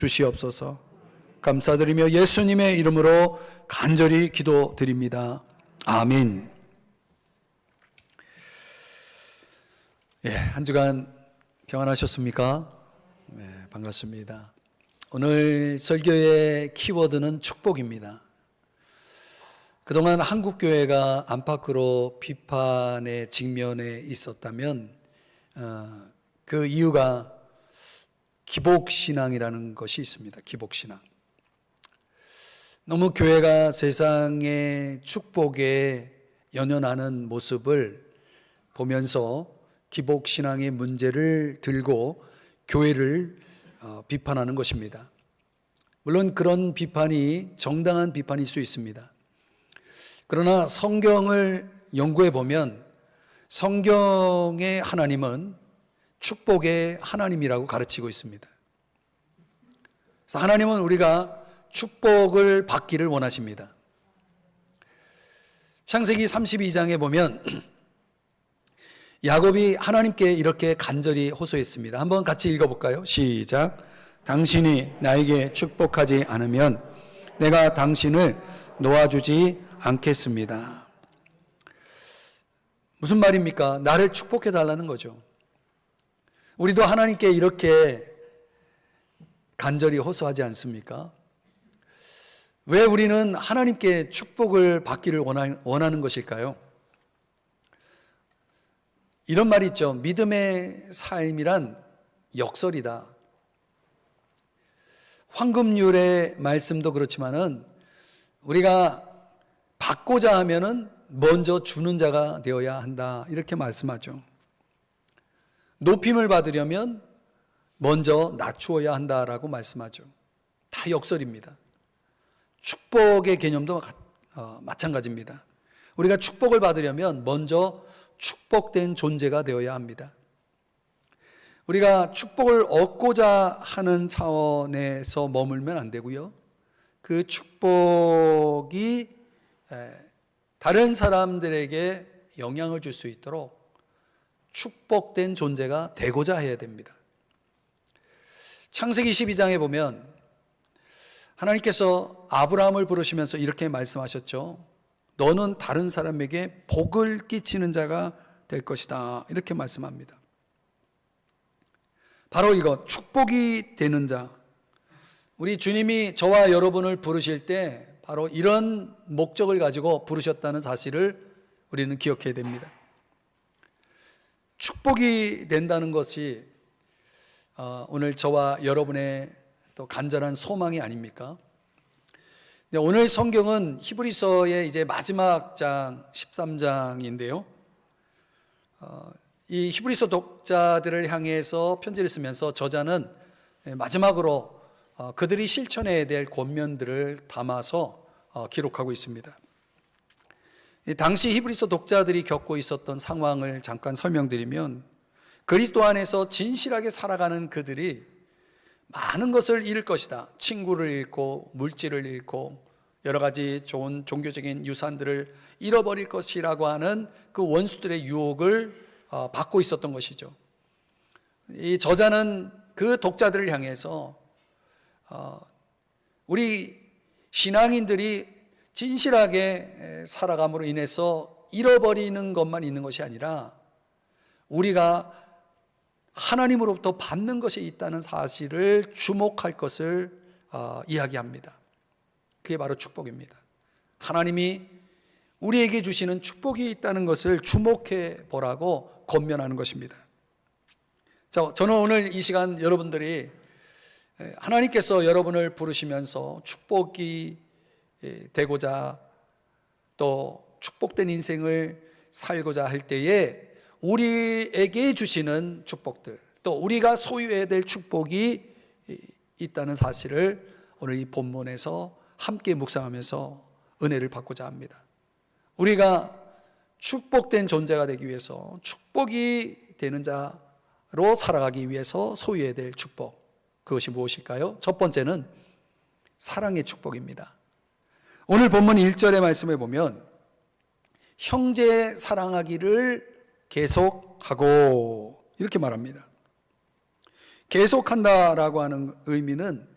주시옵소서. 감사드리며 예수님의 이름으로 간절히 기도드립니다. 아멘. 한 주간 평안하셨습니까? 반갑습니다. 오늘 설교의 키워드는 축복입니다. 그동안 한국교회가 안팎으로 비판의 직면에 있었다면 그 이유가 기복신앙이라는 것이 있습니다. 기복신앙. 너무 교회가 세상의 축복에 연연하는 모습을 보면서 기복신앙의 문제를 들고 교회를 비판하는 것입니다. 물론 그런 비판이 정당한 비판일 수 있습니다. 그러나 성경을 연구해 보면 성경의 하나님은 축복의 하나님이라고 가르치고 있습니다. 그래서 하나님은 우리가 축복을 받기를 원하십니다. 창세기 32장에 보면 야곱이 하나님께 이렇게 간절히 호소했습니다. 한번 같이 읽어볼까요? 시작. 당신이 나에게 축복하지 않으면 내가 당신을 놓아주지 않겠습니다. 무슨 말입니까? 나를 축복해달라는 거죠. 우리도 하나님께 이렇게 간절히 호소하지 않습니까? 왜 우리는 하나님께 축복을 받기를 원하는 것일까요? 이런 말이 있죠. 믿음의 삶이란 역설이다. 황금률의 말씀도 그렇지만은 우리가 받고자 하면은 먼저 주는 자가 되어야 한다. 이렇게 말씀하죠. 높임을 받으려면 먼저 낮추어야 한다라고 말씀하죠. 다 역설입니다. 축복의 개념도 마찬가지입니다. 우리가 축복을 받으려면 먼저 축복된 존재가 되어야 합니다. 우리가 축복을 얻고자 하는 차원에서 머물면 안 되고요. 그 축복이 다른 사람들에게 영향을 줄 수 있도록 축복된 존재가 되고자 해야 됩니다. 창세기 12장에 보면 하나님께서 아브라함을 부르시면서 이렇게 말씀하셨죠. 너는 다른 사람에게 복을 끼치는 자가 될 것이다. 이렇게 말씀합니다. 바로 이거 축복이 되는 자. 우리 주님이 저와 여러분을 부르실 때 바로 이런 목적을 가지고 부르셨다는 사실을 우리는 기억해야 됩니다. 축복이 된다는 것이 오늘 저와 여러분의 또 간절한 소망이 아닙니까? 오늘 성경은 히브리서의 이제 마지막 장 13장인데요. 이 히브리서 독자들을 향해서 편지를 쓰면서 저자는 마지막으로 그들이 실천해야 될 권면들을 담아서 기록하고 있습니다. 당시 히브리서 독자들이 겪고 있었던 상황을 잠깐 설명드리면 그리스도 안에서 진실하게 살아가는 그들이 많은 것을 잃을 것이다. 친구를 잃고 물질을 잃고 여러 가지 좋은 종교적인 유산들을 잃어버릴 것이라고 하는 그 원수들의 유혹을 받고 있었던 것이죠. 이 저자는 그 독자들을 향해서 우리 신앙인들이 진실하게 살아감으로 인해서 잃어버리는 것만 있는 것이 아니라 우리가 하나님으로부터 받는 것이 있다는 사실을 주목할 것을 이야기합니다. 그게 바로 축복입니다. 하나님이 우리에게 주시는 축복이 있다는 것을 주목해 보라고 권면하는 것입니다. 자, 저는 오늘 이 시간 여러분들이 하나님께서 여러분을 부르시면서 축복이 되고자 또 축복된 인생을 살고자 할 때에 우리에게 주시는 축복들, 또 우리가 소유해야 될 축복이 있다는 사실을 오늘 이 본문에서 함께 묵상하면서 은혜를 받고자 합니다. 우리가 축복된 존재가 되기 위해서, 축복이 되는 자로 살아가기 위해서 소유해야 될 축복, 그것이 무엇일까요? 첫 번째는 사랑의 축복입니다. 오늘 본문 1절의 말씀에 보면 형제 사랑하기를 계속하고 이렇게 말합니다. 계속한다라고 하는 의미는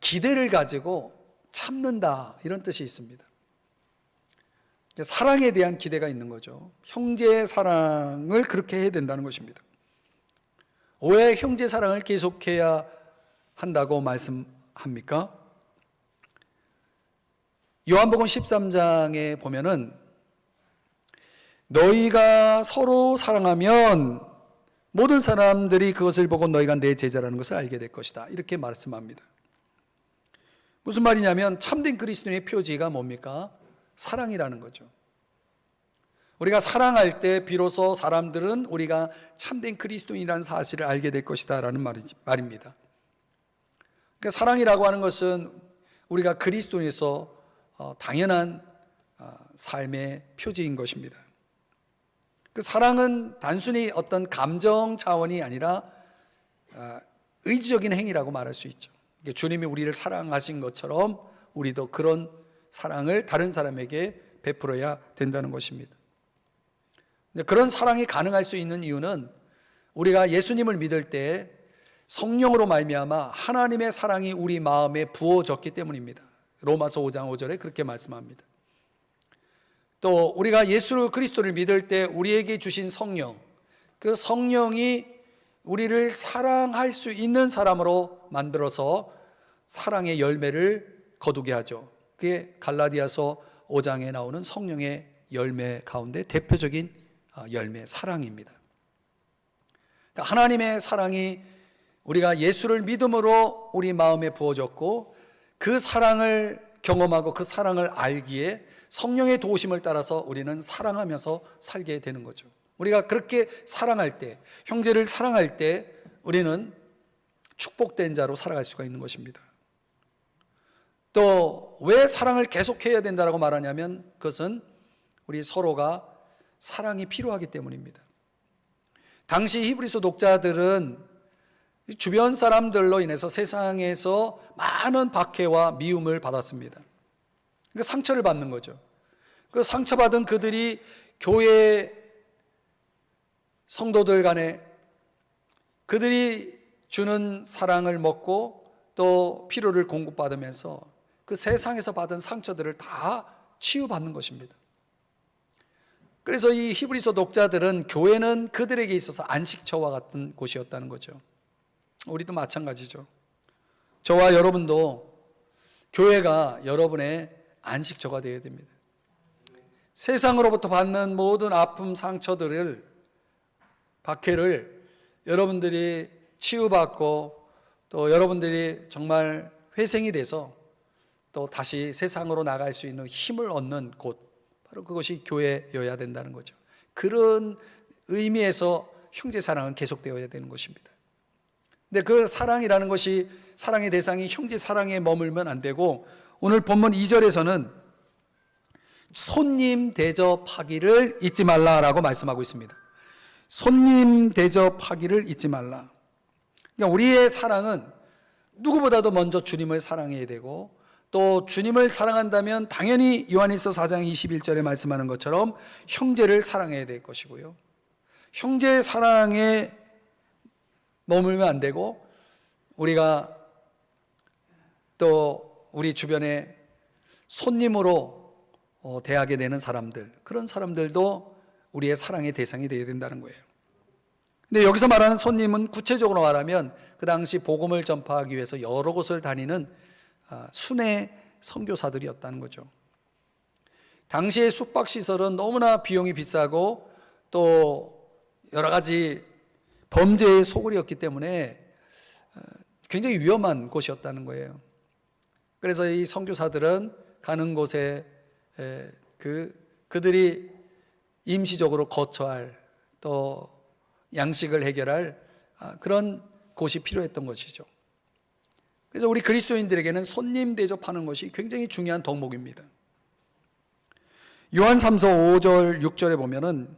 기대를 가지고 참는다, 이런 뜻이 있습니다. 사랑에 대한 기대가 있는 거죠. 형제의 사랑을 그렇게 해야 된다는 것입니다. 왜 형제 사랑을 계속해야 한다고 말씀합니까? 요한복음 13장에 보면은 너희가 서로 사랑하면 모든 사람들이 그것을 보고 너희가 내 제자라는 것을 알게 될 것이다, 이렇게 말씀합니다. 무슨 말이냐면 참된 그리스도인의 표지가 뭡니까? 사랑이라는 거죠. 우리가 사랑할 때 비로소 사람들은 우리가 참된 그리스도인이라는 사실을 알게 될 것이다 라는 말입니다. 그러니까 사랑이라고 하는 것은 우리가 그리스도인에서 당연한 삶의 표지인 것입니다. 그 사랑은 단순히 어떤 감정 차원이 아니라 의지적인 행위라고 말할 수 있죠. 주님이 우리를 사랑하신 것처럼 우리도 그런 사랑을 다른 사람에게 베풀어야 된다는 것입니다. 그런 사랑이 가능할 수 있는 이유는 우리가 예수님을 믿을 때 성령으로 말미암아 하나님의 사랑이 우리 마음에 부어졌기 때문입니다. 로마서 5장 5절에 그렇게 말씀합니다. 또 우리가 예수 그리스도를 믿을 때 우리에게 주신 성령, 그 성령이 우리를 사랑할 수 있는 사람으로 만들어서 사랑의 열매를 거두게 하죠. 그게 갈라디아서 5장에 나오는 성령의 열매 가운데 대표적인 열매, 사랑입니다. 그러니까 하나님의 사랑이 우리가 예수를 믿음으로 우리 마음에 부어졌고, 그 사랑을 경험하고 그 사랑을 알기에 성령의 도우심을 따라서 우리는 사랑하면서 살게 되는 거죠. 우리가 그렇게 사랑할 때, 형제를 사랑할 때 우리는 축복된 자로 살아갈 수가 있는 것입니다. 또 왜 사랑을 계속해야 된다고 말하냐면 그것은 우리 서로가 사랑이 필요하기 때문입니다. 당시 히브리서 독자들은 주변 사람들로 인해서 세상에서 많은 박해와 미움을 받았습니다. 그러니까 상처를 받는 거죠. 그 상처받은 그들이 교회 성도들 간에 그들이 주는 사랑을 먹고 또 필요를 공급받으면서 그 세상에서 받은 상처들을 다 치유받는 것입니다. 그래서 이 히브리서 독자들은 교회는 그들에게 있어서 안식처와 같은 곳이었다는 거죠. 우리도 마찬가지죠. 저와 여러분도 교회가 여러분의 안식처가 되어야 됩니다. 세상으로부터 받는 모든 아픔, 상처들을, 박해를 여러분들이 치유받고 또 여러분들이 정말 회생이 돼서 또 다시 세상으로 나갈 수 있는 힘을 얻는 곳, 바로 그것이 교회여야 된다는 거죠. 그런 의미에서 형제 사랑은 계속되어야 되는 것입니다. 근데 그 사랑이라는 것이, 사랑의 대상이 형제 사랑에 머물면 안 되고, 오늘 본문 2절에서는 손님 대접하기를 잊지 말라라고 말씀하고 있습니다. 손님 대접하기를 잊지 말라. 그러니까 우리의 사랑은 누구보다도 먼저 주님을 사랑해야 되고, 또 주님을 사랑한다면 당연히 요한일서 4장 21절에 말씀하는 것처럼 형제를 사랑해야 될 것이고요. 형제 사랑에 머물면 안 되고, 우리가 또 우리 주변에 손님으로 대하게 되는 사람들, 그런 사람들도 우리의 사랑의 대상이 되어야 된다는 거예요. 근데 여기서 말하는 손님은 구체적으로 말하면 그 당시 복음을 전파하기 위해서 여러 곳을 다니는 순회 선교사들이었다는 거죠. 당시의 숙박시설은 너무나 비용이 비싸고 또 여러 가지 범죄의 소굴이었기 때문에 굉장히 위험한 곳이었다는 거예요. 그래서 이 선교사들은 가는 곳에 그들이 임시적으로 거처할, 또 양식을 해결할 그런 곳이 필요했던 것이죠. 그래서 우리 그리스도인들에게는 손님 대접하는 것이 굉장히 중요한 덕목입니다. 요한 3서 5절 6절에 보면은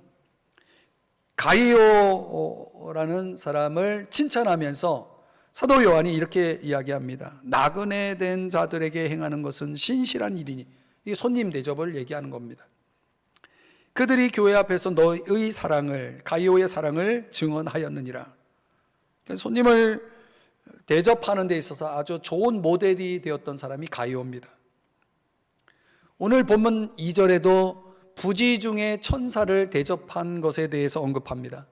가이오라는 사람을 칭찬하면서 사도 요한이 이렇게 이야기합니다. 나그네 된 자들에게 행하는 것은 신실한 일이니, 이 손님 대접을 얘기하는 겁니다. 그들이 교회 앞에서 너의 사랑을, 가이오의 사랑을 증언하였느니라. 손님을 대접하는 데 있어서 아주 좋은 모델이 되었던 사람이 가이오입니다. 오늘 본문 2절에도 부지 중에 천사를 대접한 것에 대해서 언급합니다.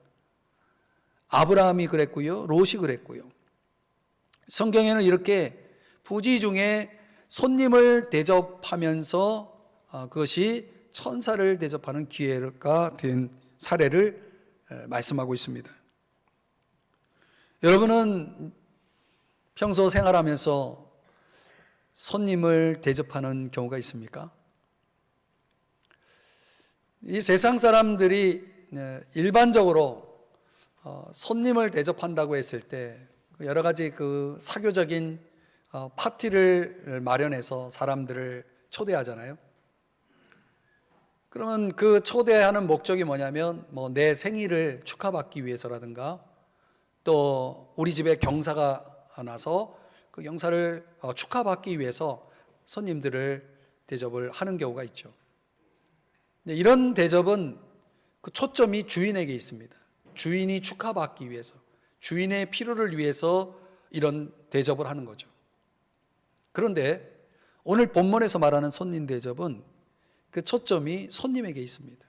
아브라함이 그랬고요, 롯이 그랬고요. 성경에는 이렇게 부지 중에 손님을 대접하면서 그것이 천사를 대접하는 기회가 된 사례를 말씀하고 있습니다. 여러분은 평소 생활하면서 손님을 대접하는 경우가 있습니까? 이 세상 사람들이 일반적으로 손님을 대접한다고 했을 때 여러 가지 그 사교적인 파티를 마련해서 사람들을 초대하잖아요. 그러면 그 초대하는 목적이 뭐냐면 내 생일을 축하받기 위해서라든가 또 우리 집에 경사가 나서 그 경사를 축하받기 위해서 손님들을 대접을 하는 경우가 있죠. 이런 대접은 그 초점이 주인에게 있습니다. 주인이 축하받기 위해서, 주인의 필요를 위해서 이런 대접을 하는 거죠. 그런데 오늘 본문에서 말하는 손님 대접은 그 초점이 손님에게 있습니다.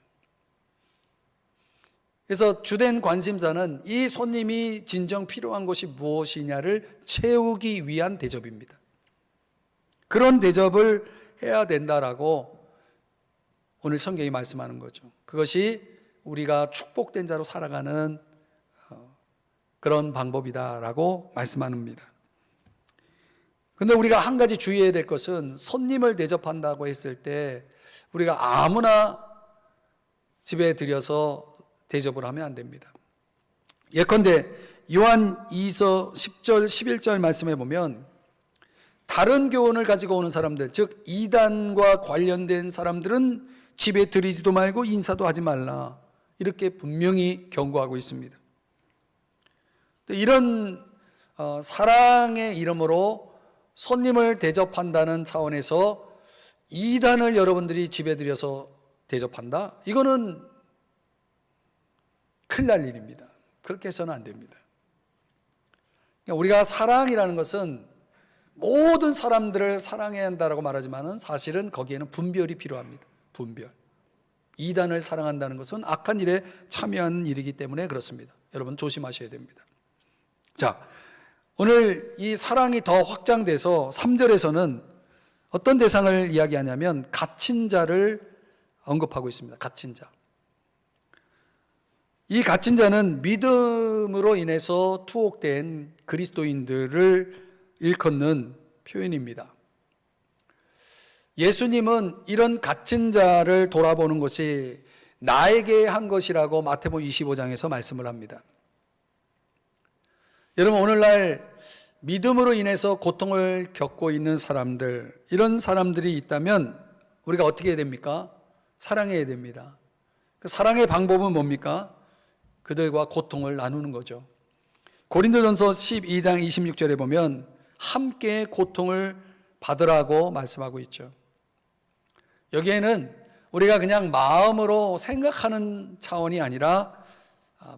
그래서 주된 관심사는 이 손님이 진정 필요한 것이 무엇이냐를 채우기 위한 대접입니다. 그런 대접을 해야 된다라고 오늘 성경이 말씀하는 거죠. 그것이 우리가 축복된 자로 살아가는 그런 방법이다라고 말씀합니다. 그런데 우리가 한 가지 주의해야 될 것은 손님을 대접한다고 했을 때 우리가 아무나 집에 들여서 대접을 하면 안 됩니다. 예컨대 요한 2서 10절 11절 말씀해 보면 다른 교훈을 가지고 오는 사람들, 즉 이단과 관련된 사람들은 집에 들이지도 말고 인사도 하지 말라, 이렇게 분명히 경고하고 있습니다. 이런 사랑의 이름으로 손님을 대접한다는 차원에서 이단을 여러분들이 집에 들여서 대접한다? 이거는 큰일 날 일입니다. 그렇게 해서는 안 됩니다. 우리가 사랑이라는 것은 모든 사람들을 사랑해야 한다고 말하지만 사실은 거기에는 분별이 필요합니다. 분별. 이단을 사랑한다는 것은 악한 일에 참여하는 일이기 때문에 그렇습니다. 여러분 조심하셔야 됩니다. 자, 오늘 이 사랑이 더 확장돼서 3절에서는 어떤 대상을 이야기하냐면 갇힌 자를 언급하고 있습니다. 갇힌 자. 이 갇힌 자는 믿음으로 인해서 투옥된 그리스도인들을 일컫는 표현입니다. 예수님은 이런 갇힌 자를 돌아보는 것이 나에게 한 것이라고 마태복음 25장에서 말씀을 합니다. 여러분, 오늘날 믿음으로 인해서 고통을 겪고 있는 사람들, 이런 사람들이 있다면 우리가 어떻게 해야 됩니까? 사랑해야 됩니다. 그 사랑의 방법은 뭡니까? 그들과 고통을 나누는 거죠. 고린도전서 12장 26절에 보면 함께 고통을 받으라고 말씀하고 있죠. 여기에는 우리가 그냥 마음으로 생각하는 차원이 아니라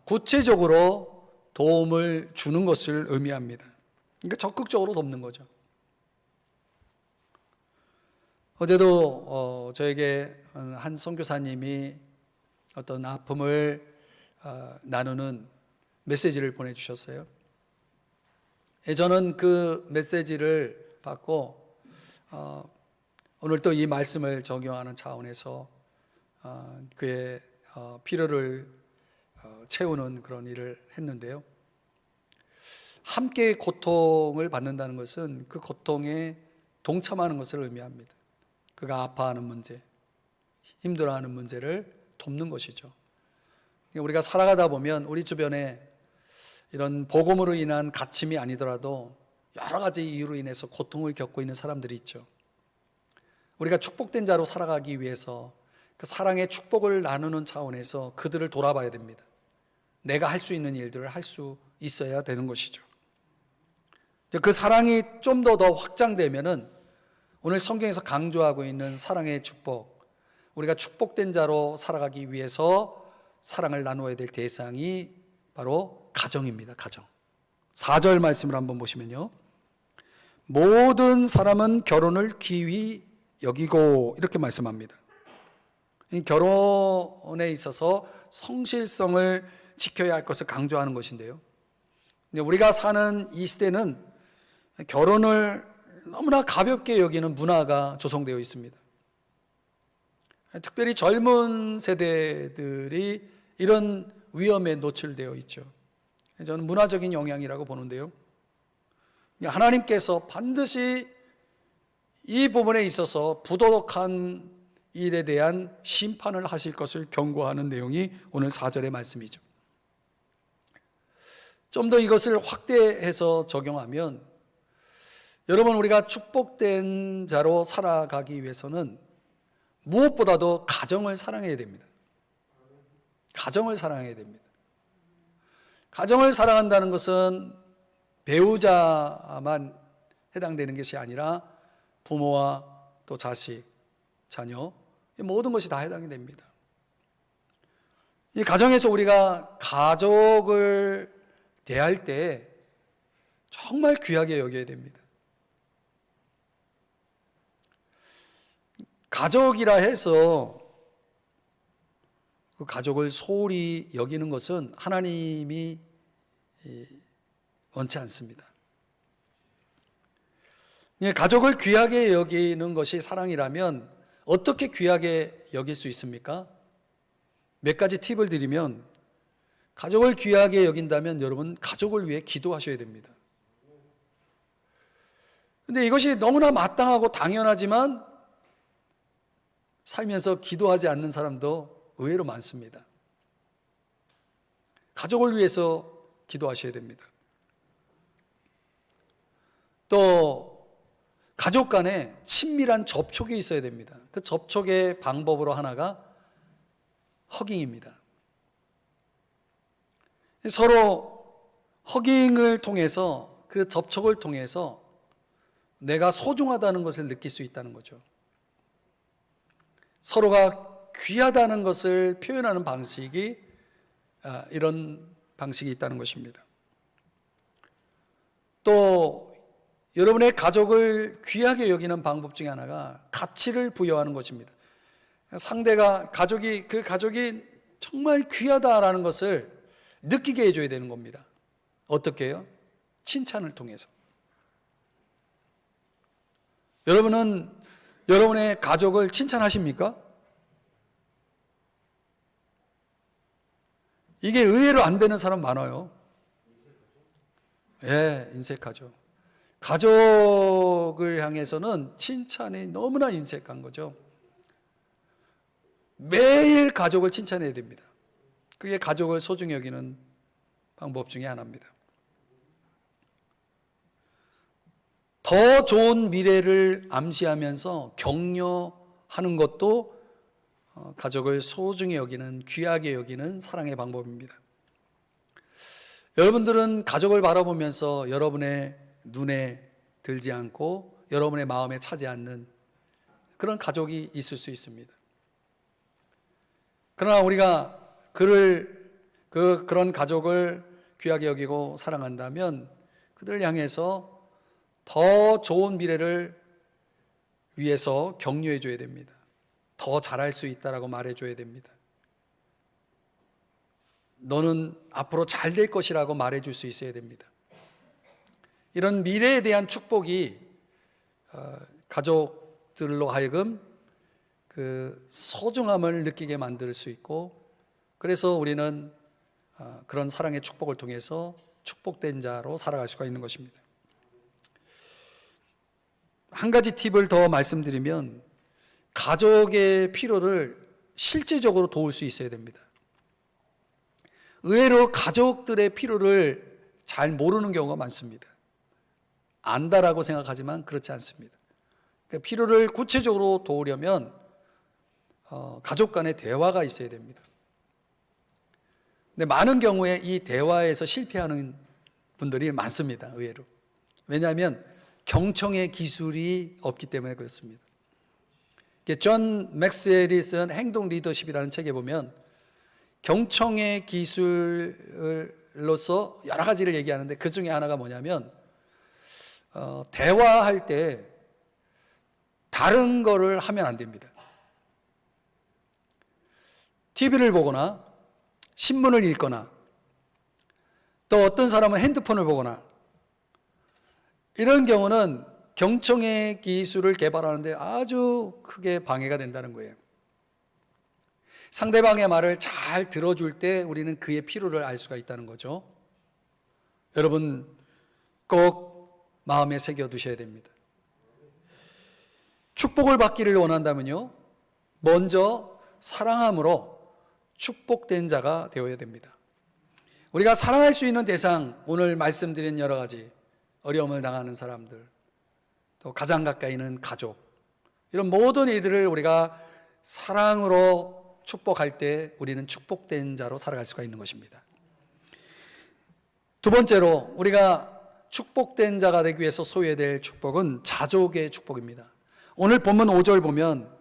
구체적으로 도움을 주는 것을 의미합니다. 그러니까 적극적으로 돕는 거죠. 어제도 저에게 한 선교사님이 어떤 아픔을 나누는 메시지를 보내주셨어요. 저는 그 메시지를 받고 오늘 또 이 말씀을 적용하는 차원에서 그의 필요를 채우는 그런 일을 했는데요. 함께 고통을 받는다는 것은 그 고통에 동참하는 것을 의미합니다. 그가 아파하는 문제, 힘들어하는 문제를 돕는 것이죠. 우리가 살아가다 보면 우리 주변에 이런 복음으로 인한 갇힘이 아니더라도 여러 가지 이유로 인해서 고통을 겪고 있는 사람들이 있죠. 우리가 축복된 자로 살아가기 위해서 그 사랑의 축복을 나누는 차원에서 그들을 돌아봐야 됩니다. 내가 할 수 있는 일들을 할 수 있어야 되는 것이죠. 그 사랑이 좀 더 확장되면은 오늘 성경에서 강조하고 있는 사랑의 축복, 우리가 축복된 자로 살아가기 위해서 사랑을 나누어야 될 대상이 바로 가정입니다. 가정. 4절 말씀을 한번 보시면요, 모든 사람은 결혼을 귀히 여기고 이렇게 말씀합니다. 이 결혼에 있어서 성실성을 지켜야 할 것을 강조하는 것인데요, 우리가 사는 이 시대는 결혼을 너무나 가볍게 여기는 문화가 조성되어 있습니다. 특별히 젊은 세대들이 이런 위험에 노출되어 있죠. 저는 문화적인 영향이라고 보는데요, 하나님께서 반드시 이 부분에 있어서 부도덕한 일에 대한 심판을 하실 것을 경고하는 내용이 오늘 4절의 말씀이죠. 좀 더 이것을 확대해서 적용하면, 여러분, 우리가 축복된 자로 살아가기 위해서는 무엇보다도 가정을 사랑해야 됩니다. 가정을 사랑해야 됩니다. 가정을 사랑한다는 것은 배우자만 해당되는 것이 아니라 부모와 또 자식, 자녀, 모든 것이 다 해당이 됩니다. 이 가정에서 우리가 가족을 대할 때 정말 귀하게 여겨야 됩니다. 가족이라 해서 그 가족을 소홀히 여기는 것은 하나님이 원치 않습니다. 가족을 귀하게 여기는 것이 사랑이라면 어떻게 귀하게 여길 수 있습니까? 몇 가지 팁을 드리면, 가족을 귀하게 여긴다면 여러분, 가족을 위해 기도하셔야 됩니다. 근데 이것이 너무나 마땅하고 당연하지만 살면서 기도하지 않는 사람도 의외로 많습니다. 가족을 위해서 기도하셔야 됩니다. 또 가족 간에 친밀한 접촉이 있어야 됩니다. 그 접촉의 방법으로 하나가 허깅입니다. 서로 허깅을 통해서, 그 접촉을 통해서 내가 소중하다는 것을 느낄 수 있다는 거죠. 서로가 귀하다는 것을 표현하는 방식이 이런 방식이 있다는 것입니다. 또 여러분의 가족을 귀하게 여기는 방법 중에 하나가 가치를 부여하는 것입니다. 상대가 그 가족이 정말 귀하다라는 것을 느끼게 해줘야 되는 겁니다. 어떻게 해요? 칭찬을 통해서. 여러분은 여러분의 가족을 칭찬하십니까? 이게 의외로 안 되는 사람 많아요. 예, 인색하죠. 가족을 향해서는 칭찬이 너무나 인색한 거죠. 매일 가족을 칭찬해야 됩니다. 그게 가족을 소중히 여기는 방법 중에 하나입니다. 더 좋은 미래를 암시하면서 격려하는 것도 가족을 소중히 여기는, 귀하게 여기는 사랑의 방법입니다. 여러분들은 가족을 바라보면서 여러분의 눈에 들지 않고 여러분의 마음에 차지 않는 그런 가족이 있을 수 있습니다. 그러나 우리가 그런 가족을 귀하게 여기고 사랑한다면 그들을 향해서 더 좋은 미래를 위해서 격려해 줘야 됩니다. 더 잘할 수 있다라고 말해 줘야 됩니다. 너는 앞으로 잘 될 것이라고 말해 줄 수 있어야 됩니다. 이런 미래에 대한 축복이 가족들로 하여금 그 소중함을 느끼게 만들 수 있고, 그래서 우리는 그런 사랑의 축복을 통해서 축복된 자로 살아갈 수가 있는 것입니다. 한 가지 팁을 더 말씀드리면, 가족의 필요를 실질적으로 도울 수 있어야 됩니다. 의외로 가족들의 필요를 잘 모르는 경우가 많습니다. 안다라고 생각하지만 그렇지 않습니다. 그러니까 필요를 구체적으로 도우려면 가족 간의 대화가 있어야 됩니다. 근데 많은 경우에 이 대화에서 실패하는 분들이 많습니다. 의외로. 왜냐하면 경청의 기술이 없기 때문에 그렇습니다. 존 맥스웰이 쓴 행동 리더십이라는 책에 보면 경청의 기술을 방법들로서 여러 가지를 얘기하는데 그 중에 하나가 뭐냐면 대화할 때 다른 거를 하면 안 됩니다. TV를 보거나 신문을 읽거나 또 어떤 사람은 핸드폰을 보거나 이런 경우는 경청의 기술을 개발하는데 아주 크게 방해가 된다는 거예요. 상대방의 말을 잘 들어줄 때 우리는 그의 필요를 알 수가 있다는 거죠. 여러분 꼭 마음에 새겨두셔야 됩니다. 축복을 받기를 원한다면요, 먼저 사랑함으로 축복된 자가 되어야 됩니다. 우리가 사랑할 수 있는 대상, 오늘 말씀드린 여러 가지 어려움을 당하는 사람들, 또 가장 가까이 있는 가족, 이런 모든 이들을 우리가 사랑으로 축복할 때 우리는 축복된 자로 살아갈 수가 있는 것입니다. 두 번째로 우리가 축복된 자가 되기 위해서 소유해야 될 축복은 자족의 축복입니다. 오늘 본문 5절 보면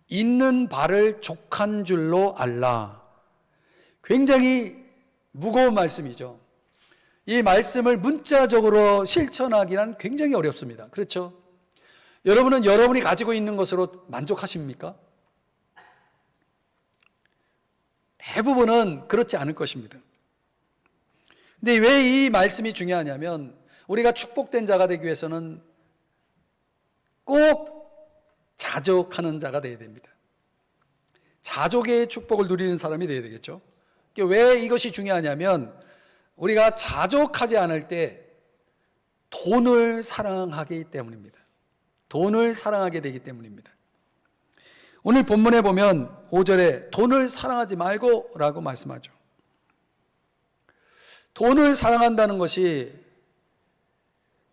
있는 바를 족한 줄로 알라. 굉장히 무거운 말씀이죠. 이 말씀을 문자적으로 실천하기는 굉장히 어렵습니다. 그렇죠? 여러분은 여러분이 가지고 있는 것으로 만족하십니까? 대부분은 그렇지 않을 것입니다. 근데 왜 이 말씀이 중요하냐면 우리가 축복된 자가 되기 위해서는 꼭 자족하는 자가 되어야 됩니다. 자족의 축복을 누리는 사람이 되어야 되겠죠. 왜 이것이 중요하냐면 우리가 자족하지 않을 때 돈을 사랑하기 때문입니다. 돈을 사랑하게 되기 때문입니다. 오늘 본문에 보면 5절에 돈을 사랑하지 말고 라고 말씀하죠. 돈을 사랑한다는 것이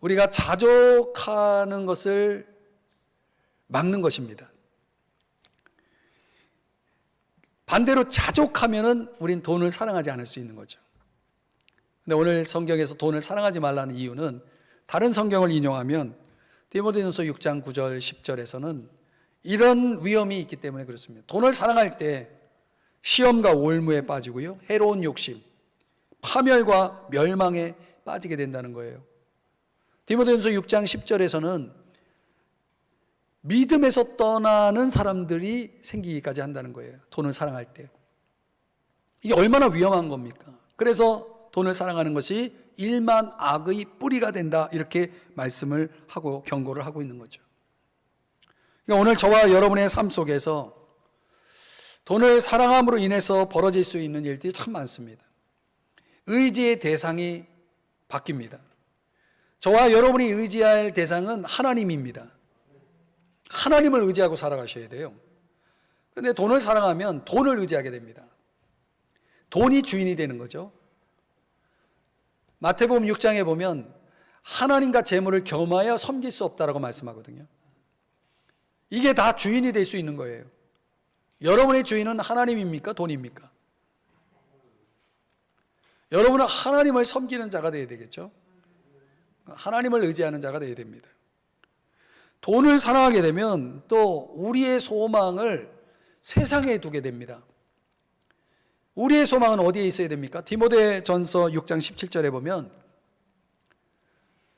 우리가 자족하는 것을 막는 것입니다. 반대로 자족하면은 우린 돈을 사랑하지 않을 수 있는 거죠. 근데 오늘 성경에서 돈을 사랑하지 말라는 이유는 다른 성경을 인용하면 디모데전서 6장 9절 10절에서는 이런 위험이 있기 때문에 그렇습니다. 돈을 사랑할 때 시험과 올무에 빠지고요, 해로운 욕심, 파멸과 멸망에 빠지게 된다는 거예요. 디모데전서 6장 10절에서는 믿음에서 떠나는 사람들이 생기기까지 한다는 거예요. 돈을 사랑할 때. 이게 얼마나 위험한 겁니까? 그래서 돈을 사랑하는 것이 일만 악의 뿌리가 된다, 이렇게 말씀을 하고 경고를 하고 있는 거죠. 그러니까 오늘 저와 여러분의 삶 속에서 돈을 사랑함으로 인해서 벌어질 수 있는 일들이 참 많습니다. 의지의 대상이 바뀝니다. 저와 여러분이 의지할 대상은 하나님입니다. 하나님을 의지하고 살아가셔야 돼요. 그런데 돈을 사랑하면 돈을 의지하게 됩니다. 돈이 주인이 되는 거죠. 마태복음 6장에 보면 하나님과 재물을 겸하여 섬길 수 없다라고 말씀하거든요. 이게 다 주인이 될 수 있는 거예요. 여러분의 주인은 하나님입니까? 돈입니까? 여러분은 하나님을 섬기는 자가 되어야 되겠죠. 하나님을 의지하는 자가 되어야 됩니다. 돈을 사랑하게 되면 또 우리의 소망을 세상에 두게 됩니다. 우리의 소망은 어디에 있어야 됩니까? 디모데전서 6장 17절에 보면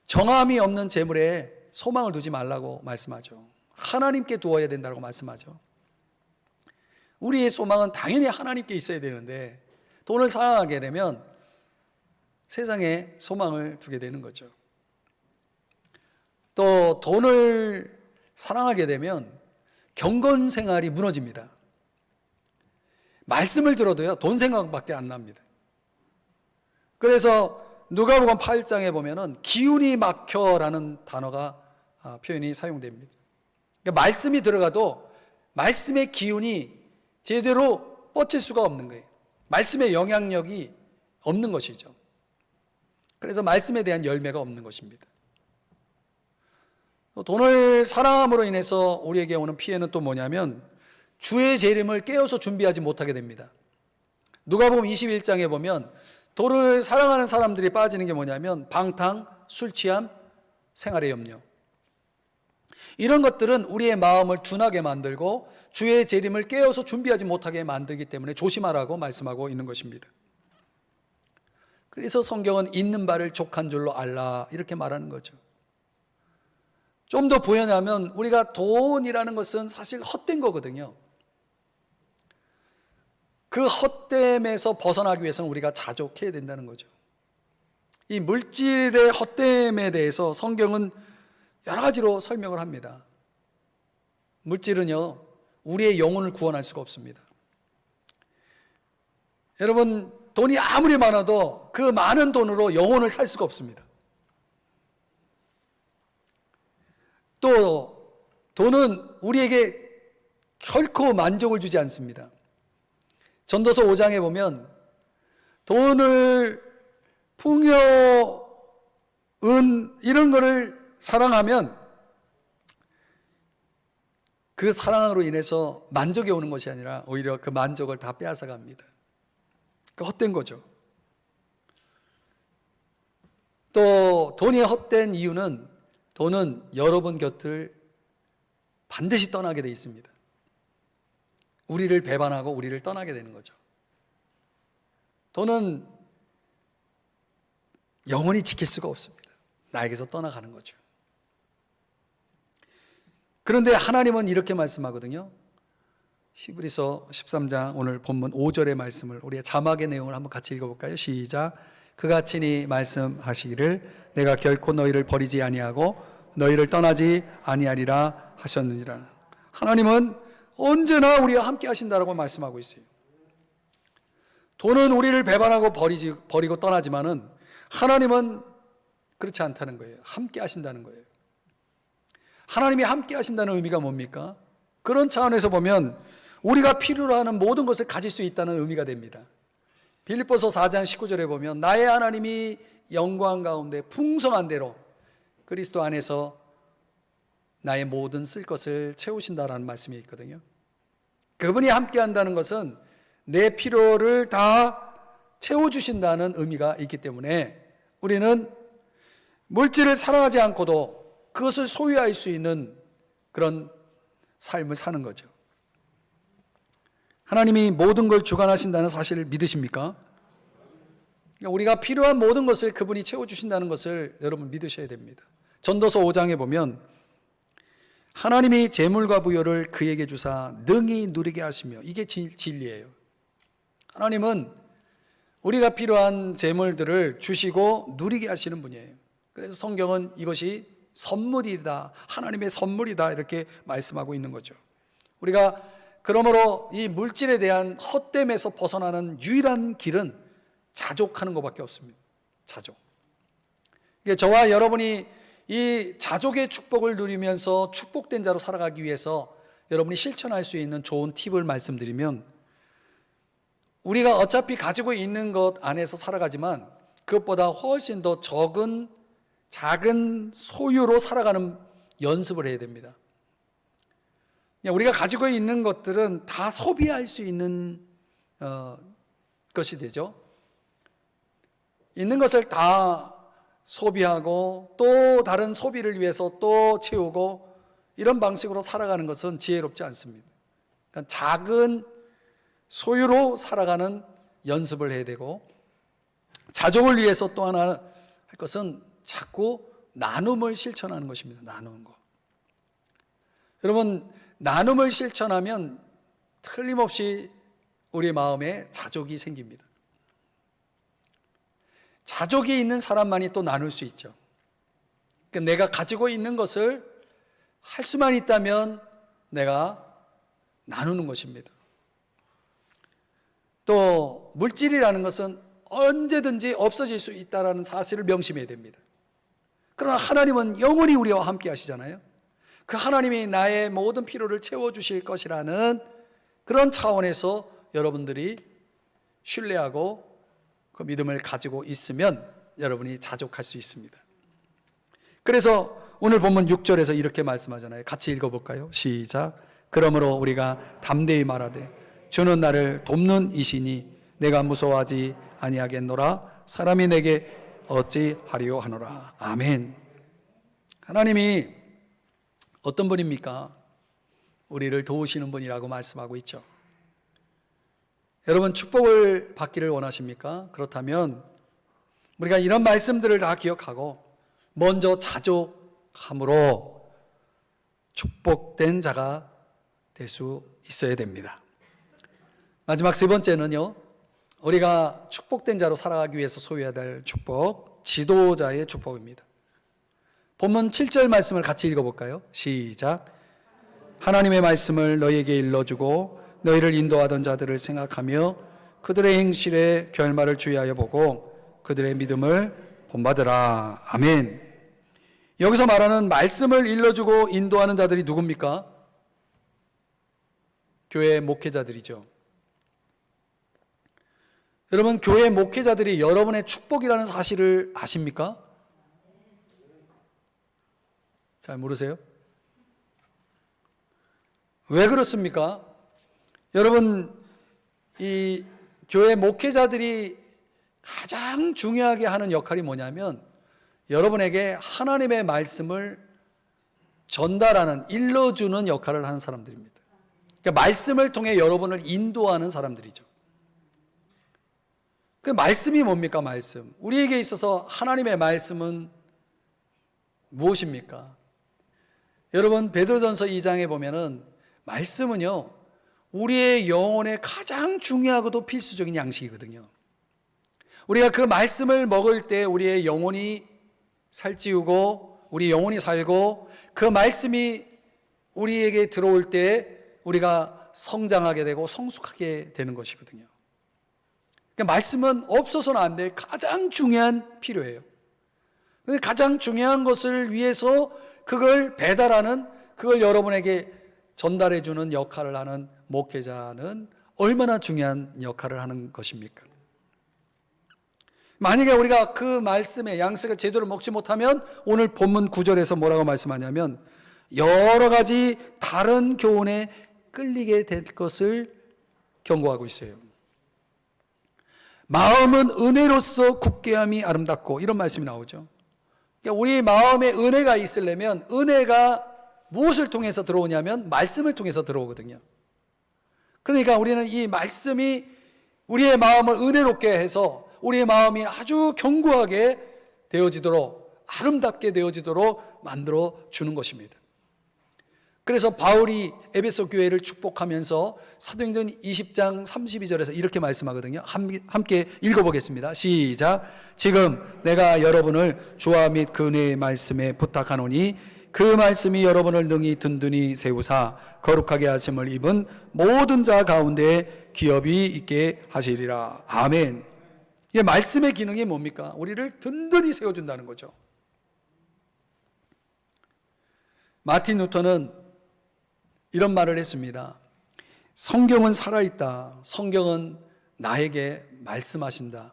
정함이 없는 재물에 소망을 두지 말라고 말씀하죠. 하나님께 두어야 된다고 말씀하죠. 우리의 소망은 당연히 하나님께 있어야 되는데 돈을 사랑하게 되면 세상에 소망을 두게 되는 거죠. 또 돈을 사랑하게 되면 경건 생활이 무너집니다. 말씀을 들어도요, 돈 생각밖에 안 납니다. 그래서 누가복음 8장에 보면은 기운이 막혀라는 단어가 표현이 사용됩니다. 그러니까 말씀이 들어가도 말씀의 기운이 제대로 뻗칠 수가 없는 거예요. 말씀의 영향력이 없는 것이죠. 그래서 말씀에 대한 열매가 없는 것입니다. 돈을 사랑함으로 인해서 우리에게 오는 피해는 또 뭐냐면 주의 재림을 깨어서 준비하지 못하게 됩니다. 누가복음 21장에 보면 돈을 사랑하는 사람들이 빠지는 게 뭐냐면 방탕, 술 취함, 생활의 염려. 이런 것들은 우리의 마음을 둔하게 만들고 주의 재림을 깨어서 준비하지 못하게 만들기 때문에 조심하라고 말씀하고 있는 것입니다. 그래서 성경은 있는 바를 족한 줄로 알라 이렇게 말하는 거죠. 좀 더 부연하면 우리가 돈이라는 것은 사실 헛된 거거든요. 그 헛됨에서 벗어나기 위해서는 우리가 자족해야 된다는 거죠. 이 물질의 헛됨에 대해서 성경은 여러 가지로 설명을 합니다. 물질은요, 우리의 영혼을 구원할 수가 없습니다. 여러분, 돈이 아무리 많아도 그 많은 돈으로 영혼을 살 수가 없습니다. 또 돈은 우리에게 결코 만족을 주지 않습니다. 전도서 5장에 보면 돈을, 풍요, 은 이런 거를 사랑하면 그 사랑으로 인해서 만족이 오는 것이 아니라 오히려 그 만족을 다 빼앗아 갑니다. 그 헛된 거죠. 또 돈이 헛된 이유는 돈은 여러분 곁을 반드시 떠나게 돼 있습니다. 우리를 배반하고 우리를 떠나게 되는 거죠. 돈은 영원히 지킬 수가 없습니다. 나에게서 떠나가는 거죠. 그런데 하나님은 이렇게 말씀하거든요. 히브리서 13장 오늘 본문 5절의 말씀을, 우리의 자막의 내용을 한번 같이 읽어볼까요? 시작. 그가 친히 말씀하시기를 내가 결코 너희를 버리지 아니하고 너희를 떠나지 아니하리라 하셨느니라. 하나님은 언제나 우리와 함께 하신다라고 말씀하고 있어요. 돈은 우리를 배반하고 버리고 떠나지만은 하나님은 그렇지 않다는 거예요. 함께 하신다는 거예요. 하나님이 함께 하신다는 의미가 뭡니까? 그런 차원에서 보면 우리가 필요로 하는 모든 것을 가질 수 있다는 의미가 됩니다. 빌립보서 4장 19절에 보면 나의 하나님이 영광 가운데 풍성한 대로 그리스도 안에서 나의 모든 쓸 것을 채우신다라는 말씀이 있거든요. 그분이 함께 한다는 것은 내 필요를 다 채워주신다는 의미가 있기 때문에 우리는 물질을 사랑하지 않고도 그것을 소유할 수 있는 그런 삶을 사는 거죠. 하나님이 모든 걸 주관하신다는 사실을 믿으십니까? 우리가 필요한 모든 것을 그분이 채워주신다는 것을 여러분 믿으셔야 됩니다. 전도서 5장에 보면 하나님이 재물과 부여를 그에게 주사 능히 누리게 하시며, 이게 진리예요. 하나님은 우리가 필요한 재물들을 주시고 누리게 하시는 분이에요. 그래서 성경은 이것이 선물이다, 하나님의 선물이다 이렇게 말씀하고 있는 거죠. 우리가 그러므로 이 물질에 대한 헛됨에서 벗어나는 유일한 길은 자족하는 것밖에 없습니다. 자족. 저와 여러분이 이 자족의 축복을 누리면서 축복된 자로 살아가기 위해서 여러분이 실천할 수 있는 좋은 팁을 말씀드리면, 우리가 어차피 가지고 있는 것 안에서 살아가지만 그것보다 훨씬 더 작은 소유로 살아가는 연습을 해야 됩니다. 우리가 가지고 있는 것들은 다 소비할 수 있는 것이 되죠. 있는 것을 다 소비하고 또 다른 소비를 위해서 또 채우고 이런 방식으로 살아가는 것은 지혜롭지 않습니다. 그러니까 작은 소유로 살아가는 연습을 해야 되고, 자족을 위해서 또 하나 할 것은 자꾸 나눔을 실천하는 것입니다. 나누는 거. 여러분, 나눔을 실천하면 틀림없이 우리 마음에 자족이 생깁니다. 자족이 있는 사람만이 또 나눌 수 있죠. 그러니까 내가 가지고 있는 것을 할 수만 있다면 내가 나누는 것입니다. 또 물질이라는 것은 언제든지 없어질 수 있다는 사실을 명심해야 됩니다. 그러나 하나님은 영원히 우리와 함께 하시잖아요. 그 하나님이 나의 모든 필요를 채워주실 것이라는 그런 차원에서 여러분들이 신뢰하고 그 믿음을 가지고 있으면 여러분이 자족할 수 있습니다. 그래서 오늘 본문 6절에서 이렇게 말씀하잖아요. 같이 읽어볼까요? 시작. 그러므로 우리가 담대히 말하되 주는 나를 돕는 이시니 내가 무서워하지 아니하겠노라. 사람이 내게 어찌하리요 하노라. 아멘. 하나님이 어떤 분입니까? 우리를 도우시는 분이라고 말씀하고 있죠. 여러분, 축복을 받기를 원하십니까? 그렇다면 우리가 이런 말씀들을 다 기억하고 먼저 자족함으로 축복된 자가 될 수 있어야 됩니다. 마지막 세 번째는요, 우리가 축복된 자로 살아가기 위해서 소유해야 될 축복, 지도자의 축복입니다. 본문 7절 말씀을 같이 읽어볼까요? 시작. 하나님의 말씀을 너희에게 일러주고 너희를 인도하던 자들을 생각하며 그들의 행실의 결말을 주의하여 보고 그들의 믿음을 본받으라. 아멘. 여기서 말하는 말씀을 일러주고 인도하는 자들이 누굽니까? 교회 목회자들이죠. 여러분, 교회 목회자들이 여러분의 축복이라는 사실을 아십니까? 잘 모르세요? 왜 그렇습니까? 여러분, 이 교회 목회자들이 가장 중요하게 하는 역할이 뭐냐면 여러분에게 하나님의 말씀을 전달하는, 일러주는 역할을 하는 사람들입니다. 그러니까 말씀을 통해 여러분을 인도하는 사람들이죠. 그 말씀이 뭡니까? 말씀. 우리에게 있어서 하나님의 말씀은 무엇입니까? 여러분, 베드로전서 2장에 보면은 말씀은요, 우리의 영혼에 가장 중요하고도 필수적인 양식이거든요. 우리가 그 말씀을 먹을 때 우리의 영혼이 살찌우고 우리 영혼이 살고 그 말씀이 우리에게 들어올 때 우리가 성장하게 되고 성숙하게 되는 것이거든요. 그러니까 말씀은 없어서는 안 될 가장 중요한 필요예요. 근데 가장 중요한 것을 위해서 그걸 배달하는, 그걸 여러분에게 전달해 주는 역할을 하는 목회자는 얼마나 중요한 역할을 하는 것입니까? 만약에 우리가 그 말씀의 양식을 제대로 먹지 못하면 오늘 본문 9절에서 뭐라고 말씀하냐면 여러 가지 다른 교훈에 끌리게 될 것을 경고하고 있어요. 마음은 은혜로서 굳게함이 아름답고, 이런 말씀이 나오죠. 그러니까 우리 마음에 은혜가 있으려면 은혜가 무엇을 통해서 들어오냐면 말씀을 통해서 들어오거든요. 그러니까 우리는 이 말씀이 우리의 마음을 은혜롭게 해서 우리의 마음이 아주 견고하게 되어지도록, 아름답게 되어지도록 만들어 주는 것입니다. 그래서 바울이 에베소 교회를 축복하면서 사도행전 20장 32절에서 이렇게 말씀하거든요. 함께 읽어보겠습니다. 시작. 지금 내가 여러분을 주와 및 그 은혜의 말씀에 부탁하노니 그 말씀이 여러분을 능히 든든히 세우사 거룩하게 하심을 입은 모든 자 가운데 기업이 있게 하시리라. 아멘. 이 말씀의 기능이 뭡니까? 우리를 든든히 세워준다는 거죠. 마틴 루터는 이런 말을 했습니다. 성경은 살아있다. 성경은 나에게 말씀하신다.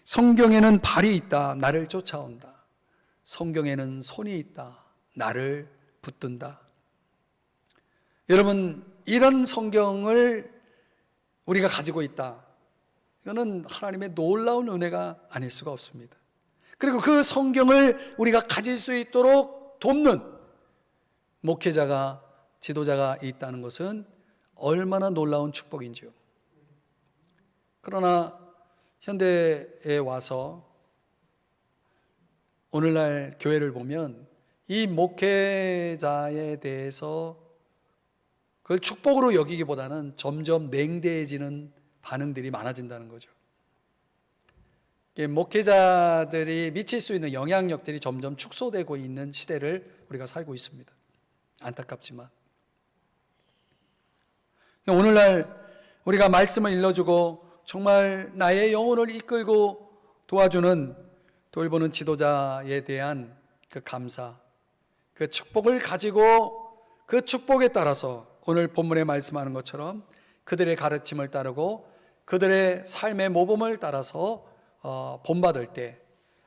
성경에는 발이 있다. 나를 쫓아온다. 성경에는 손이 있다. 나를 붙든다. 여러분, 이런 성경을 우리가 가지고 있다. 이거는 하나님의 놀라운 은혜가 아닐 수가 없습니다. 그리고 그 성경을 우리가 가질 수 있도록 돕는 목회자가, 지도자가 있다는 것은 얼마나 놀라운 축복인지요. 그러나 현대에 와서 오늘날 교회를 보면 이 목회자에 대해서 그걸 축복으로 여기기보다는 점점 냉대해지는 반응들이 많아진다는 거죠. 목회자들이 미칠 수 있는 영향력들이 점점 축소되고 있는 시대를 우리가 살고 있습니다. 안타깝지만 오늘날 우리가 말씀을 일러주고 정말 나의 영혼을 이끌고 도와주는, 돌보는 지도자에 대한 그 감사, 그 축복을 가지고 그 축복에 따라서 오늘 본문에 말씀하는 것처럼 그들의 가르침을 따르고 그들의 삶의 모범을 따라서 본받을 때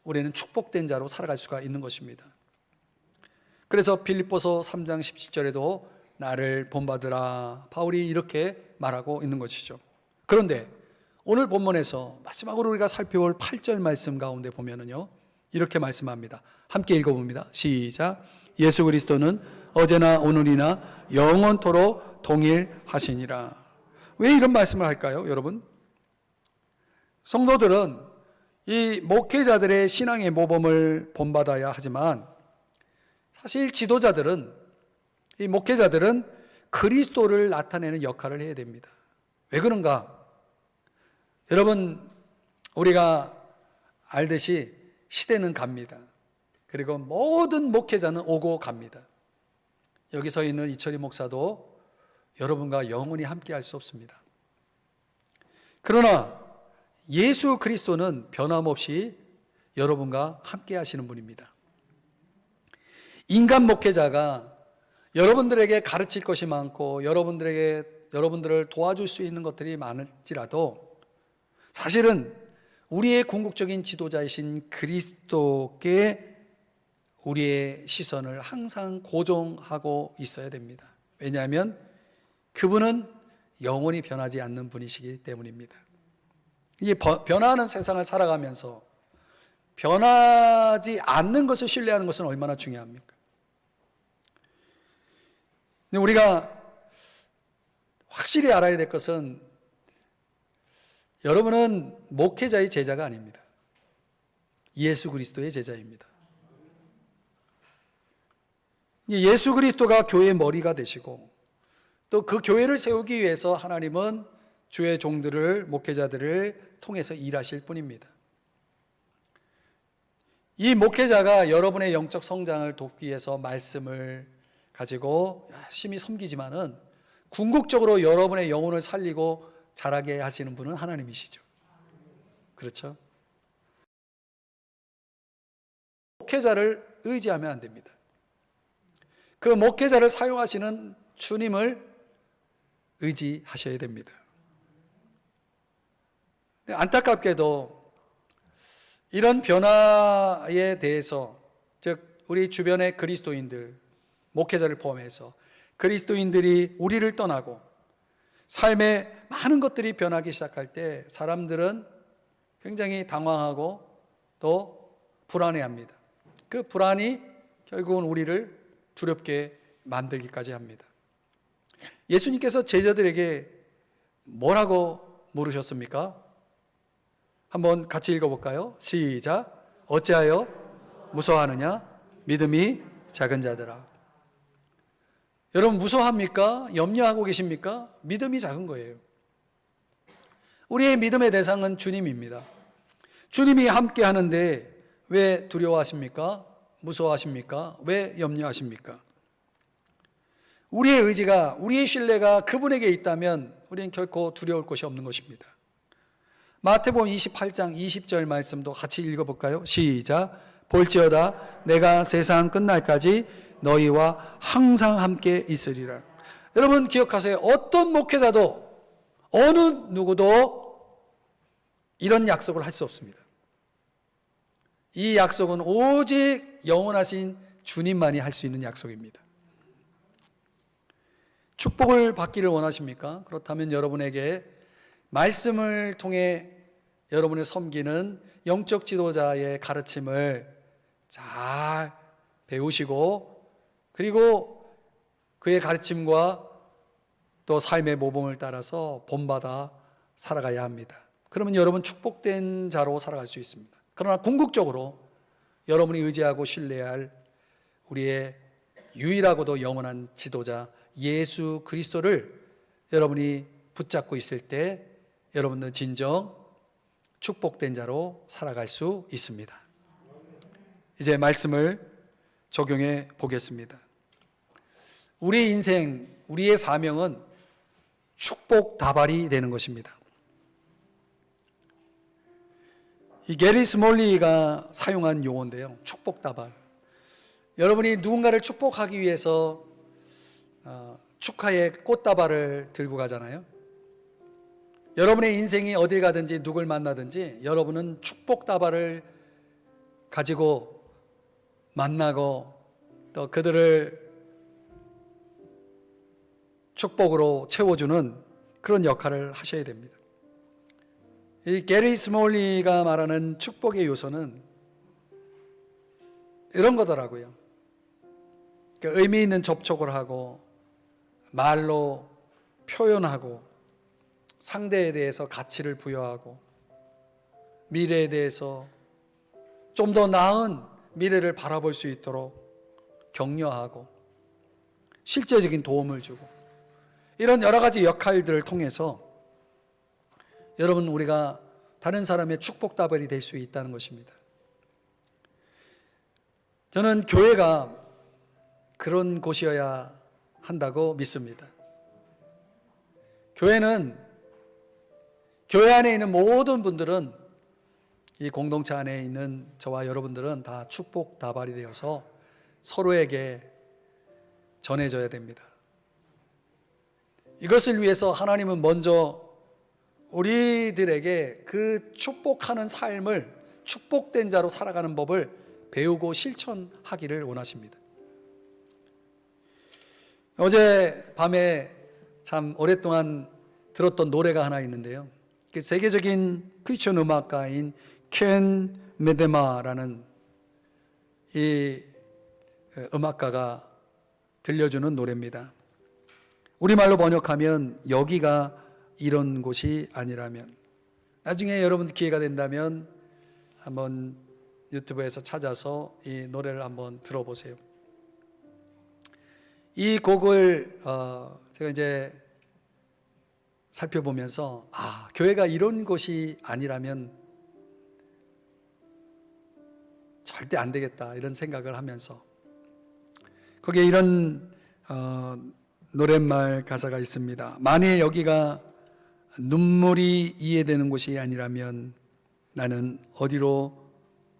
우리는 축복된 자로 살아갈 수가 있는 것입니다. 그래서 빌립보서 3장 17절에도 나를 본받으라, 바울이 이렇게 말하고 있는 것이죠. 그런데 오늘 본문에서 마지막으로 우리가 살펴볼 8절 말씀 가운데 보면은요, 이렇게 말씀합니다. 함께 읽어봅니다. 시작. 예수 그리스도는 어제나 오늘이나 영원토록 동일하시니라. 왜 이런 말씀을 할까요, 여러분? 성도들은 이 목회자들의 신앙의 모범을 본받아야 하지만 사실 지도자들은, 이 목회자들은 그리스도를 나타내는 역할을 해야 됩니다. 왜 그런가? 여러분, 우리가 알듯이 시대는 갑니다. 그리고 모든 목회자는 오고 갑니다. 여기 서 있는 이철희 목사도 여러분과 영원히 함께 할 수 없습니다. 그러나 예수 그리스도는 변함없이 여러분과 함께 하시는 분입니다. 인간 목회자가 여러분들에게 가르칠 것이 많고 여러분들을 도와줄 수 있는 것들이 많을지라도 사실은 우리의 궁극적인 지도자이신 그리스도께 우리의 시선을 항상 고정하고 있어야 됩니다. 왜냐하면 그분은 영원히 변하지 않는 분이시기 때문입니다. 이 변화하는 세상을 살아가면서 변하지 않는 것을 신뢰하는 것은 얼마나 중요합니까? 근데 우리가 확실히 알아야 될 것은 여러분은 목회자의 제자가 아닙니다. 예수 그리스도의 제자입니다. 예수 그리스도가 교회의 머리가 되시고 또 그 교회를 세우기 위해서 하나님은 주의 종들을, 목회자들을 통해서 일하실 뿐입니다. 이 목회자가 여러분의 영적 성장을 돕기 위해서 말씀을 가지고 열심히 섬기지만은 궁극적으로 여러분의 영혼을 살리고 자라게 하시는 분은 하나님이시죠. 그렇죠? 목회자를 의지하면 안 됩니다. 그 목회자를 사용하시는 주님을 의지하셔야 됩니다. 안타깝게도 이런 변화에 대해서, 즉 우리 주변의 그리스도인들, 목회자를 포함해서 그리스도인들이 우리를 떠나고 삶의 많은 것들이 변하기 시작할 때 사람들은 굉장히 당황하고 또 불안해합니다. 그 불안이 결국은 우리를 두렵게 만들기까지 합니다. 예수님께서 제자들에게 뭐라고 물으셨습니까? 한번 같이 읽어볼까요? 시작. 어찌하여 무서워하느냐? 믿음이 작은 자들아. 여러분 무서워합니까? 염려하고 계십니까? 믿음이 작은 거예요. 우리의 믿음의 대상은 주님입니다. 주님이 함께 하는데 왜 두려워하십니까? 무서워하십니까? 왜 염려하십니까? 우리의 의지가, 우리의 신뢰가 그분에게 있다면 우리는 결코 두려울 것이 없는 것입니다. 마태복음 28장 20절 말씀도 같이 읽어볼까요? 시작. 볼지어다 내가 세상 끝날까지 너희와 항상 함께 있으리라. 여러분 기억하세요. 어떤 목회자도 어느 누구도 이런 약속을 할 수 없습니다. 이 약속은 오직 영원하신 주님만이 할 수 있는 약속입니다. 축복을 받기를 원하십니까? 그렇다면 여러분에게 말씀을 통해 여러분의 섬기는 영적 지도자의 가르침을 잘 배우시고 그리고 그의 가르침과 또 삶의 모범을 따라서 본받아 살아가야 합니다. 그러면 여러분 축복된 자로 살아갈 수 있습니다. 그러나 궁극적으로 여러분이 의지하고 신뢰할 우리의 유일하고도 영원한 지도자 예수 그리스도를 여러분이 붙잡고 있을 때 여러분은 진정 축복된 자로 살아갈 수 있습니다. 이제 말씀을 적용해 보겠습니다. 우리 인생, 우리의 사명은 축복 다발이 되는 것입니다. 이 게리 스몰리가 사용한 용어인데요. 축복 다발. 여러분이 누군가를 축복하기 위해서 축하의 꽃다발을 들고 가잖아요. 여러분의 인생이 어딜 가든지 누굴 만나든지 여러분은 축복다발을 가지고 만나고 또 그들을 축복으로 채워주는 그런 역할을 하셔야 됩니다. 이 게리 스몰리가 말하는 축복의 요소는 이런 거더라고요. 의미 있는 접촉을 하고 말로 표현하고 상대에 대해서 가치를 부여하고 미래에 대해서 좀 더 나은 미래를 바라볼 수 있도록 격려하고 실제적인 도움을 주고 이런 여러 가지 역할들을 통해서 여러분 우리가 다른 사람의 축복다발이 될 수 있다는 것입니다. 저는 교회가 그런 곳이어야 한다고 믿습니다. 교회는 교회 안에 있는 모든 분들은 이 공동체 안에 있는 저와 여러분들은 다 축복다발이 되어서 서로에게 전해져야 됩니다. 이것을 위해서 하나님은 먼저 우리들에게 그 축복하는 삶을 축복된 자로 살아가는 법을 배우고 실천하기를 원하십니다. 어제 밤에 참 오랫동안 들었던 노래가 하나 있는데요. 세계적인 크리스천 음악가인 켄 메데마라는 이 음악가가 들려주는 노래입니다. 우리말로 번역하면 여기가 이런 곳이 아니라면. 나중에 여러분 기회가 된다면 한번 유튜브에서 찾아서 이 노래를 한번 들어보세요. 이 곡을 제가 이제 살펴보면서 교회가 이런 곳이 아니라면 절대 안 되겠다 이런 생각을 하면서 거기에 이런 노랫말 가사가 있습니다. 만일 여기가 눈물이 이해되는 곳이 아니라면 나는 어디로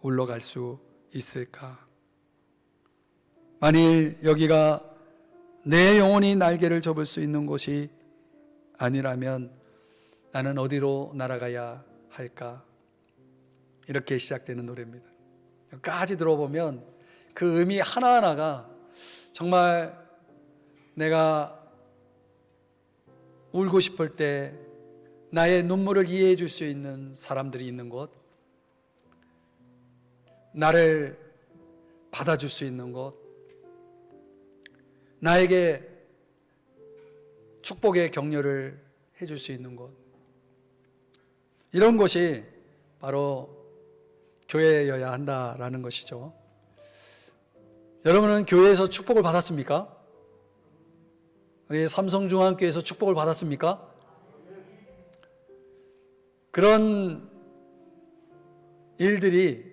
올라갈 수 있을까? 만일 여기가 내 영혼이 날개를 접을 수 있는 곳이 아니라면 나는 어디로 날아가야 할까? 이렇게 시작되는 노래입니다. 여기까지 들어보면 그 의미 하나하나가 정말 내가 울고 싶을 때 나의 눈물을 이해해 줄 수 있는 사람들이 있는 곳, 나를 받아줄 수 있는 곳, 나에게 축복의 격려를 해줄 수 있는 곳, 이런 곳이 바로 교회여야 한다라는 것이죠. 여러분은 교회에서 축복을 받았습니까? 우리 삼성중앙교회에서 축복을 받았습니까? 그런 일들이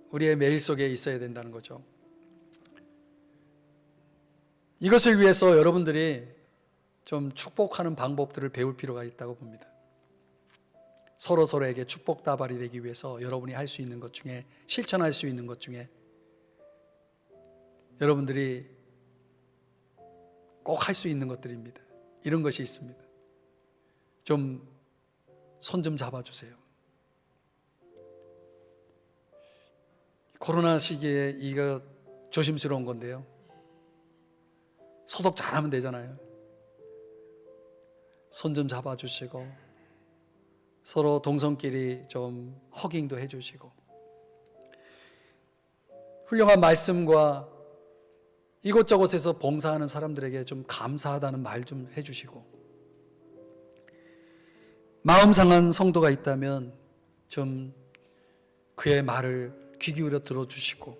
우리의 매일 속에 있어야 된다는 거죠. 이것을 위해서 여러분들이 좀 축복하는 방법들을 배울 필요가 있다고 봅니다. 서로에게 축복다발이 되기 위해서 여러분이 할 수 있는 것 중에, 실천할 수 있는 것 중에 여러분들이 꼭 할 수 있는 것들입니다. 이런 것이 있습니다. 좀 손 좀 잡아주세요. 코로나 시기에 이거 조심스러운 건데요. 소독 잘하면 되잖아요. 손 좀 잡아주시고 서로 동성끼리 좀 허깅도 해주시고 훌륭한 말씀과 이곳저곳에서 봉사하는 사람들에게 좀 감사하다는 말 좀 해주시고 마음 상한 성도가 있다면 좀 그의 말을 귀 기울여 들어주시고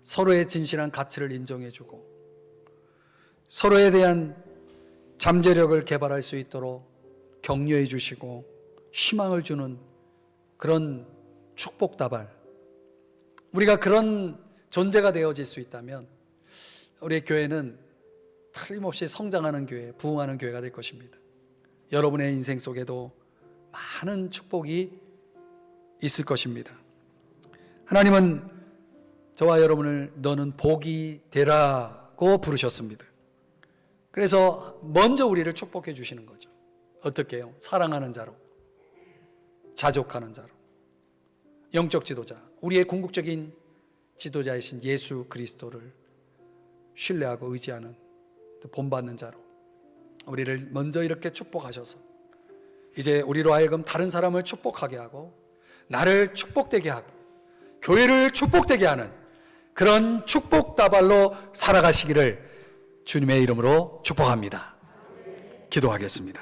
서로의 진실한 가치를 인정해주고 서로에 대한 잠재력을 개발할 수 있도록 격려해 주시고 희망을 주는 그런 축복다발, 우리가 그런 존재가 되어질 수 있다면 우리의 교회는 틀림없이 성장하는 교회, 부흥하는 교회가 될 것입니다. 여러분의 인생 속에도 많은 축복이 있을 것입니다. 하나님은 저와 여러분을 너는 복이 되라고 부르셨습니다. 그래서 먼저 우리를 축복해 주시는 거죠. 어떻게 해요? 사랑하는 자로, 자족하는 자로, 영적 지도자, 우리의 궁극적인 지도자이신 예수 그리스도를 신뢰하고 의지하는, 본받는 자로 우리를 먼저 이렇게 축복하셔서 이제 우리로 하여금 다른 사람을 축복하게 하고 나를 축복되게 하고 교회를 축복되게 하는 그런 축복다발로 살아가시기를 주님의 이름으로 축복합니다. 기도하겠습니다.